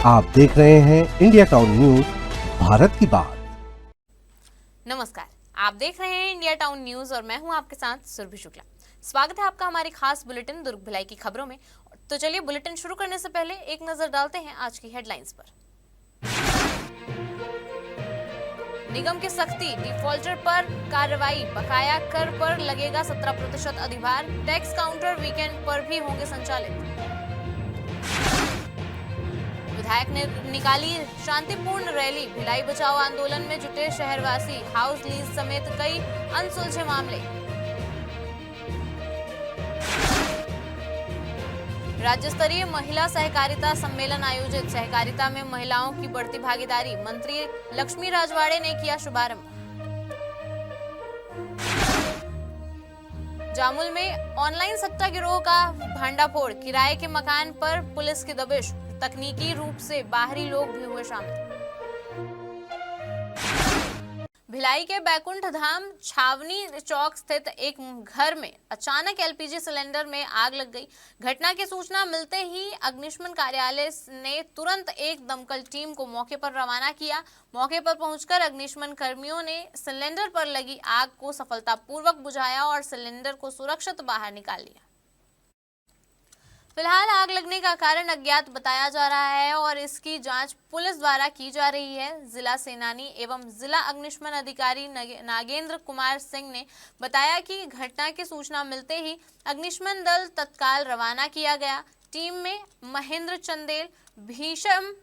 आप देख रहे हैं इंडिया टाउन न्यूज, भारत की बात। नमस्कार, आप देख रहे हैं इंडिया टाउन न्यूज और मैं हूं आपके साथ सुरभि शुक्ला। स्वागत है आपका हमारी खास बुलेटिन दुर्ग भिलाई की खबरों में। तो चलिए बुलेटिन शुरू करने से पहले एक नजर डालते हैं आज की हेडलाइंस पर। निगम की सख्ती, डिफॉल्टर पर कार्रवाई, बकाया कर पर लगेगा 17% अधिभार, टैक्स काउंटर वीकेंड पर भी होंगे संचालित। विधायक ने निकाली शांतिपूर्ण रैली, भिलाई बचाओ आंदोलन में जुटे शहरवासी, हाउस लीज समेत कई अनसुलझे मामले। राज्य स्तरीय महिला सहकारिता सम्मेलन आयोजित, सहकारिता में महिलाओं की बढ़ती भागीदारी, मंत्री लक्ष्मी राजवाड़े ने किया शुभारंभ। जामुल में ऑनलाइन सट्टा गिरोह का भांडाफोड़, किराए के मकान पर पुलिस की दबिश, तकनीकी रूप से बाहरी लोग भी हुए शामिल। भिलाई के बैकुंठ धाम छावनी चौक स्थित एक घर में अचानक एलपीजी सिलेंडर में आग लग गई। घटना की सूचना मिलते ही अग्निशमन कार्यालय ने तुरंत एक दमकल टीम को मौके पर रवाना किया। मौके पर पहुंचकर अग्निशमन कर्मियों ने सिलेंडर पर लगी आग को सफलतापूर्वक बुझाया और सिलेंडर को सुरक्षित बाहर निकाल लिया। फिलहाल आग लगने का कारण अज्ञात बताया जा रहा है और इसकी जांच पुलिस द्वारा की जा रही है। जिला सेनानी एवं जिला अग्निशमन अधिकारी नागेंद्र कुमार सिंह ने बताया कि घटना की सूचना मिलते ही अग्निशमन दल तत्काल रवाना किया गया। टीम में महेंद्र चंदेल, भीषम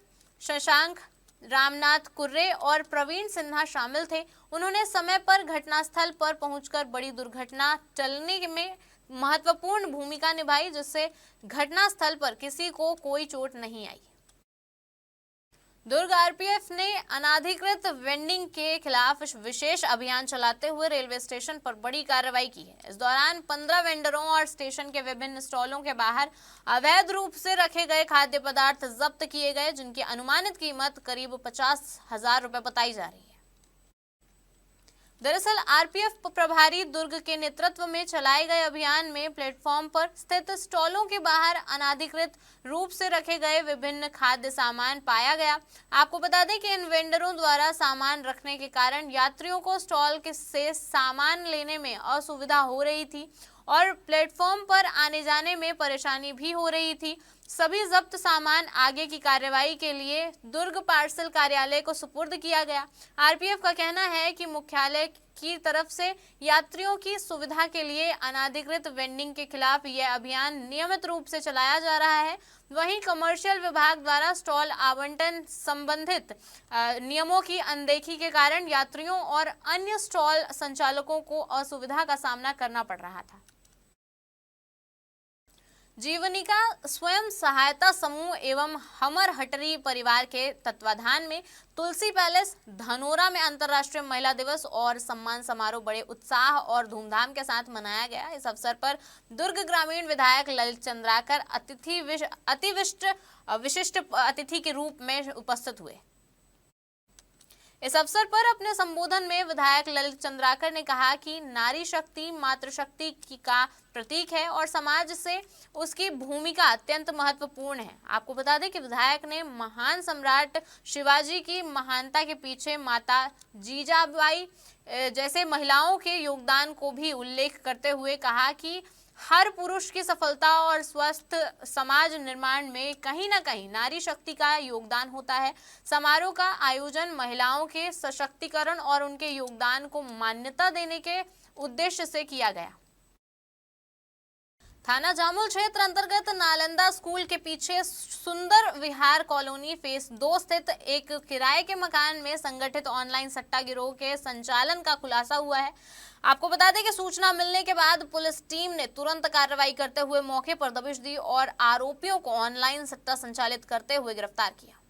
शशांक, रामनाथ कुर्रे और प्रवीण सिन्हा शामिल थे। उन्होंने समय पर घटनास्थल पर पहुंचकर बड़ी दुर्घटना टलने में महत्वपूर्ण भूमिका निभाई, जिससे घटनास्थल पर किसी को कोई चोट नहीं आई। दुर्ग आरपीएफ ने अनाधिकृत वेंडिंग के खिलाफ विशेष अभियान चलाते हुए रेलवे स्टेशन पर बड़ी कार्रवाई की है। इस दौरान 15 वेंडरों और स्टेशन के विभिन्न स्टॉलों के बाहर अवैध रूप से रखे गए खाद्य पदार्थ जब्त किए गए, जिनकी अनुमानित कीमत करीब 50,000 रुपए बताई जा रही है। दरअसल आरपीएफ प्रभारी दुर्ग के नेतृत्व में चलाए गए अभियान में प्लेटफॉर्म पर स्थित स्टॉलों के बाहर अनाधिकृत रूप से रखे गए विभिन्न खाद्य सामान पाया गया। आपको बता दें कि इन वेंडरों द्वारा सामान रखने के कारण यात्रियों को स्टॉल से सामान लेने में असुविधा हो रही थी और प्लेटफॉर्म पर आने जाने में परेशानी भी हो रही थी। सभी जब्त सामान आगे की कार्रवाई के लिए दुर्ग पार्सल कार्यालय को सुपुर्द किया गया। आरपीएफ का कहना है कि मुख्यालय की तरफ से यात्रियों की सुविधा के लिए अनाधिकृत वेंडिंग के खिलाफ यह अभियान नियमित रूप से चलाया जा रहा है। वहीं कमर्शियल विभाग द्वारा स्टॉल आवंटन संबंधित नियमों की अनदेखी के कारण यात्रियों और अन्य स्टॉल संचालकों को असुविधा का सामना करना पड़ रहा था। जीवनिका स्वयं सहायता समूह एवं हमर हटरी परिवार के तत्वाधान में तुलसी पैलेस धनोरा में अंतर्राष्ट्रीय महिला दिवस और सम्मान समारोह बड़े उत्साह और धूमधाम के साथ मनाया गया। इस अवसर पर दुर्ग ग्रामीण विधायक ललित चंद्राकर विशिष्ट अतिथि के रूप में उपस्थित हुए। इस अवसर पर अपने संबोधन में विधायक ललित चंद्राकर ने कहा कि नारी शक्ति मातृशक्ति का प्रतीक है और समाज से उसकी भूमिका अत्यंत महत्वपूर्ण है। आपको बता दें कि विधायक ने महान सम्राट शिवाजी की महानता के पीछे माता जीजाबाई जैसे महिलाओं के योगदान को भी उल्लेख करते हुए कहा कि हर पुरुष की सफलता और स्वस्थ समाज निर्माण में कहीं ना कहीं नारी शक्ति का योगदान होता है। समारोह का आयोजन महिलाओं के सशक्तिकरण और उनके योगदान को मान्यता देने के उद्देश्य से किया गया। थाना जामुल क्षेत्र अंतर्गत नालंदा स्कूल के पीछे सुंदर विहार कॉलोनी फेस 2 स्थित एक किराए के मकान में संगठित ऑनलाइन सट्टा गिरोह के संचालन का खुलासा हुआ है। आपको बता दें कि सूचना मिलने के बाद पुलिस टीम ने तुरंत कार्रवाई करते हुए मौके पर दबिश दी और आरोपियों को ऑनलाइन सट्टा संचालित करते हुए गिरफ्तार किया।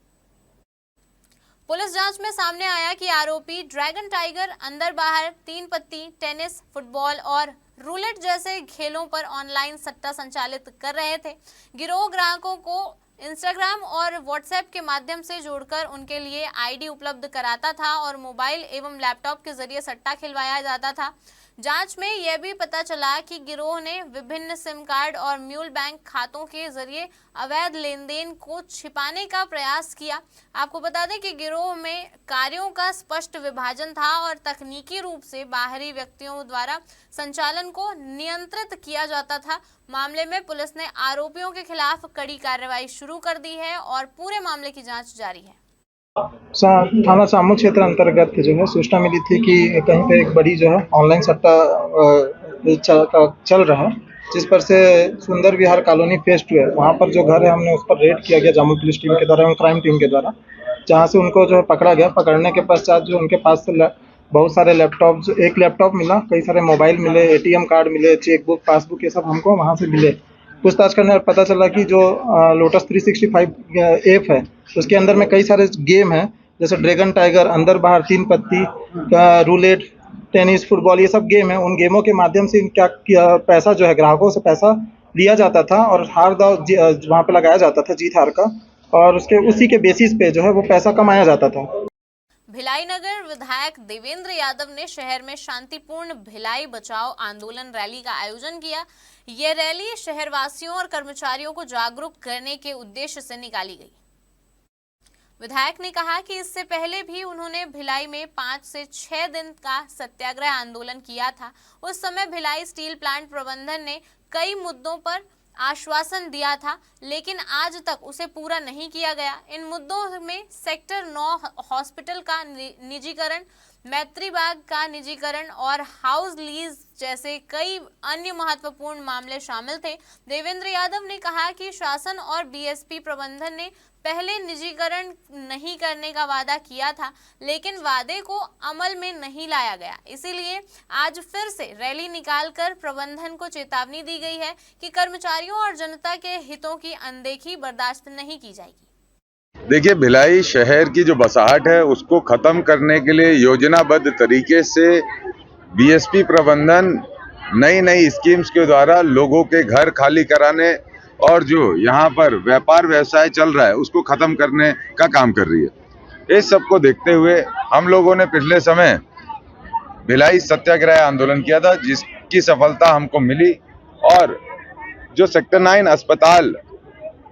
पुलिस जांच में सामने आया कि आरोपी ड्रैगन टाइगर, अंदर बाहर, 3 पत्ती, टेनिस, फुटबॉल और रूलेट जैसे खेलों पर ऑनलाइन सट्टा संचालित कर रहे थे। गिरोह ग्राहकों को इंस्टाग्राम और व्हाट्सएप के माध्यम से जोड़कर उनके लिए आईडी उपलब्ध कराता था और मोबाइल एवं लैपटॉप के जरिए सट्टा खिलवाया जाता था। जांच में यह भी पता चला कि गिरोह ने विभिन्न सिम कार्ड और म्यूल बैंक खातों के जरिए अवैध लेन देन को छिपाने का प्रयास किया। आपको बता दें कि गिरोह में कार्यों का स्पष्ट विभाजन था और तकनीकी रूप से बाहरी व्यक्तियों द्वारा संचालन को नियंत्रित किया जाता था। मामले में पुलिस ने आरोपियों के खिलाफ कड़ी कार्रवाई शुरू कर दी है और पूरे मामले की जांच जारी है। थाना सामू क्षेत्र अंतर्गत जो है सूचना मिली थी कि कहीं पे एक बड़ी जो है ऑनलाइन सट्टा चल रहा है, जिस पर से सुंदर विहार कॉलोनी फेज 2 है। वहाँ पर जो घर है हमने उस पर रेड किया गया जामुन पुलिस टीम के द्वारा एवं क्राइम टीम के द्वारा, जहाँ से उनको जो है पकड़ा गया। पकड़ने के पश्चात जो उनके पास से बहुत सारे लैपटॉप, एक लैपटॉप मिला, कई सारे मोबाइल मिले, ATM कार्ड मिले, चेकबुक, पासबुक, ये सब हमको वहाँ से मिले। पूछताछ करने पर पता चला कि जो लोटस 365 ऐप है उसके अंदर में कई सारे गेम हैं, जैसे ड्रैगन टाइगर, अंदर बाहर, 3 पत्ती, रूलेट, टेनिस, फुटबॉल, ये सब गेम है। उन गेमों के माध्यम से क्या पैसा जो है ग्राहकों से पैसा लिया जाता था और हार दाव वहाँ पे लगाया जाता था, जीत हार का, और उसी के बेसिस पे जो है वो पैसा कमाया जाता था। भिलाई नगर विधायक देवेंद्र यादव ने शहर में शांतिपूर्ण भिलाई बचाओ आंदोलन रैली का आयोजन किया। ये रैली शहरवासियों और कर्मचारियों को जागरूक करने के उद्देश्य से निकाली गई। विधायक ने कहा कि इससे पहले भी उन्होंने भिलाई में 5 से 6 दिन का सत्याग्रह आंदोलन किया था। उस समय भिलाई स्टील प्लांट प्रबंधन ने कई मुद्दों पर आश्वासन दिया था, लेकिन आज तक उसे पूरा नहीं किया गया। इन मुद्दों में सेक्टर 9 हॉस्पिटल का निजीकरण, मैत्री बाग का निजीकरण और हाउस लीज जैसे कई अन्य महत्वपूर्ण मामले शामिल थे। देवेंद्र यादव ने कहा कि शासन और बीएसपी प्रबंधन ने पहले निजीकरण नहीं करने का वादा किया था, लेकिन वादे को अमल में नहीं लाया गया। इसीलिए आज फिर से रैली निकालकर प्रबंधन को चेतावनी दी गई है कि कर्मचारियों और जनता के हितों की अनदेखी बर्दाश्त नहीं की जाएगी। देखिए, भिलाई शहर की जो बसाहट है उसको खत्म करने के लिए योजनाबद्ध तरीके से बीएसपी प्रबंधन नई स्कीम्स के द्वारा लोगों के घर खाली कराने और जो यहाँ पर व्यापार व्यवसाय चल रहा है उसको खत्म करने का काम कर रही है। इस सब को देखते हुए हम लोगों ने पिछले समय भिलाई सत्याग्रह आंदोलन किया था, जिसकी सफलता हमको मिली और जो सेक्टर 9 अस्पताल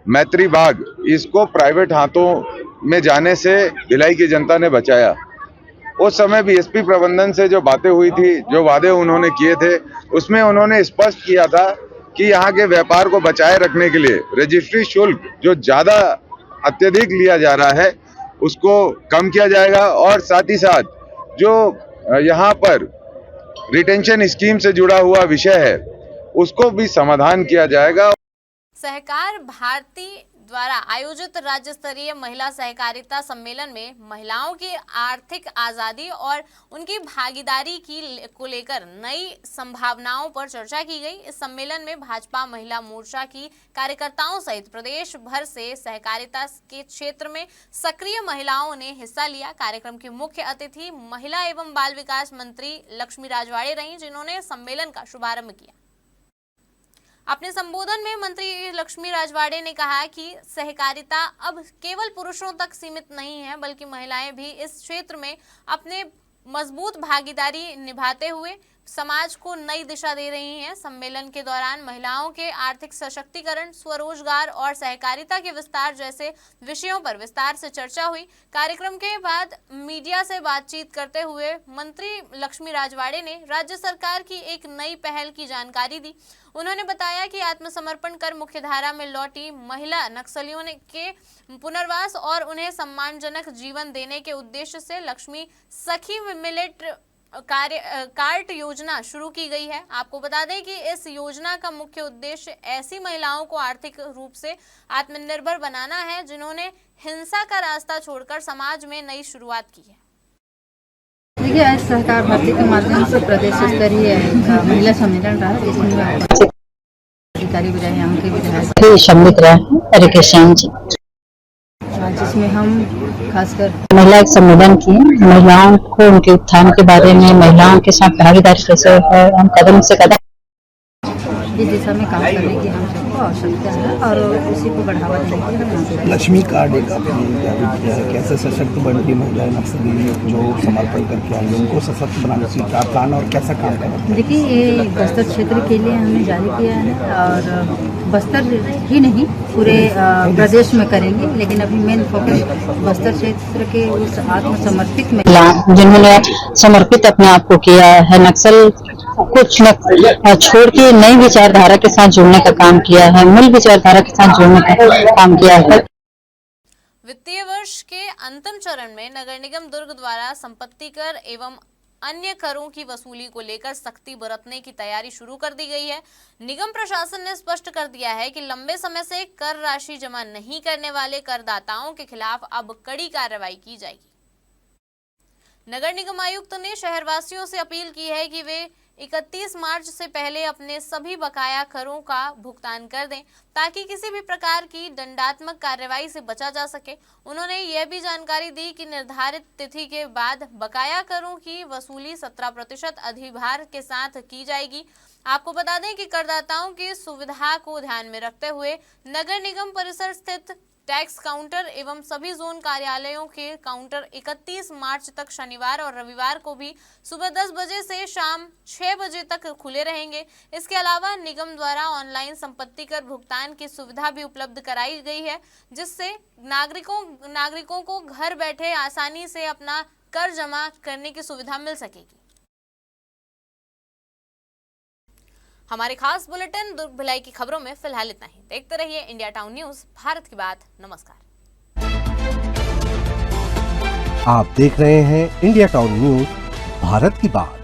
मैत्री बाग, इसको प्राइवेट हाथों में जाने से भिलाई की जनता ने बचाया। उस समय बीएसपी प्रबंधन से जो बातें हुई थी, जो वादे उन्होंने किए थे, उसमें उन्होंने स्पष्ट किया था कि यहाँ के व्यापार को बचाए रखने के लिए रजिस्ट्री शुल्क जो ज़्यादा अत्यधिक लिया जा रहा है उसको कम किया जाएगा और साथ ही साथ जो यहाँ पर रिटेंशन स्कीम से जुड़ा हुआ विषय है उसको भी समाधान किया जाएगा। सहकार भारती द्वारा आयोजित राज्य स्तरीय महिला सहकारिता सम्मेलन में महिलाओं की आर्थिक आजादी और उनकी भागीदारी को लेकर नई संभावनाओं पर चर्चा की गई। इस सम्मेलन में भाजपा महिला मोर्चा की कार्यकर्ताओं सहित प्रदेश भर से सहकारिता के क्षेत्र में सक्रिय महिलाओं ने हिस्सा लिया। कार्यक्रम की मुख्य अतिथि महिला एवं बाल विकास मंत्री लक्ष्मी राजवाड़े रहीं, जिन्होंने सम्मेलन का शुभारंभ किया। अपने संबोधन में मंत्री लक्ष्मी राजवाड़े ने कहा कि सहकारिता अब केवल पुरुषों तक सीमित नहीं है, बल्कि महिलाएं भी इस क्षेत्र में अपने मजबूत भागीदारी निभाते हुए समाज को नई दिशा दे रही हैं। सम्मेलन के दौरान महिलाओं के आर्थिक सशक्तिकरण, स्वरोजगार और सहकारिता के विस्तार जैसे विषयों पर विस्तार से चर्चा हुई। कार्यक्रम के बाद मीडिया से बातचीत करते हुए मंत्री लक्ष्मी राजवाड़े ने राज्य सरकार की एक नई पहल की जानकारी दी। उन्होंने बताया कि आत्मसमर्पण कर मुख्यधारा में लौटी महिला नक्सलियों के पुनर्वास और उन्हें सम्मानजनक जीवन देने के उद्देश्य से लक्ष्मी सखी मिलेट कार्ट योजना शुरू की गई है। आपको बता दें कि इस योजना का मुख्य उद्देश्य ऐसी महिलाओं को आर्थिक रूप से आत्मनिर्भर बनाना है जिन्होंने हिंसा का रास्ता छोड़कर समाज में नई शुरुआत की है। देखिए, आज सहकार भारती के माध्यम से प्रदेश स्तरीय महिला सम्मेलन रहा, जिसमें अधिकारी विधायक के विधायक सम्मिलित रहे, जिसमें हम खासकर महिला एक सम्मेलन किए, महिलाओं को उनके उत्थान के बारे में, महिलाओं के साथ भागीदारी कैसे है, हम कदम से कदम इस दिशा में काम करने की हम सबको आवश्यकता है और उसी को बढ़ावा देने के लिए हम यहाँ पे लक्ष्मी कार्ड एक आपने जारी किया है, कैसे सशक्त बनती महिलाएं नक्सली जो समर्पण करके आई उनको सशक्त बनाने की क्या प्लान और कैसा काम करें? देखिए, ये बस्तर क्षेत्र के लिए हमने जारी किया है और बस्तर ही नहीं पूरे प्रदेश में करेंगे, लेकिन अभी मेन फोकस बस्तर क्षेत्र के उस आत्मसमर्पित में जिन्होंने समर्पित अपने आप को किया है, नक्सल कुछ छोड़ के नई विचारधारा के साथ जुड़ने का काम किया है, मूल विचारधारा के साथ जुड़ने का काम किया है। वित्तीय वर्ष के अंतिम चरण में नगर निगम दुर्ग द्वारा संपत्ति कर एवं अन्य करों की वसूली को लेकर सख्ती बरतने की तैयारी शुरू कर दी गई है। निगम प्रशासन ने स्पष्ट कर दिया है कि लंबे समय से कर राशि जमा नहीं करने वाले करदाताओं के खिलाफ अब कड़ी कार्रवाई की जाएगी। नगर निगम आयुक्त ने शहरवासियों से अपील की है कि वे 31 मार्च से पहले अपने सभी बकाया करों का भुगतान कर दें ताकि किसी भी प्रकार की दंडात्मक कार्रवाई से बचा जा सके। उन्होंने यह भी जानकारी दी कि निर्धारित तिथि के बाद बकाया करों की वसूली 17% अधिभार के साथ की जाएगी। आपको बता दें कि करदाताओं की सुविधा को ध्यान में रखते हुए नगर निगम परिसर स्थित टैक्स काउंटर एवं सभी जोन कार्यालयों के काउंटर 31 मार्च तक शनिवार और रविवार को भी सुबह 10 बजे से शाम 6 बजे तक खुले रहेंगे। इसके अलावा निगम द्वारा ऑनलाइन संपत्ति कर भुगतान की सुविधा भी उपलब्ध कराई गई है, जिससे नागरिकों को घर बैठे आसानी से अपना कर जमा करने की सुविधा मिल सकेगी। हमारे खास बुलेटिन दुर्ग भिलाई की खबरों में फिलहाल इतना ही। देखते रहिए इंडिया टाउन न्यूज, भारत की बात। नमस्कार। आप देख रहे हैं इंडिया टाउन न्यूज, भारत की बात।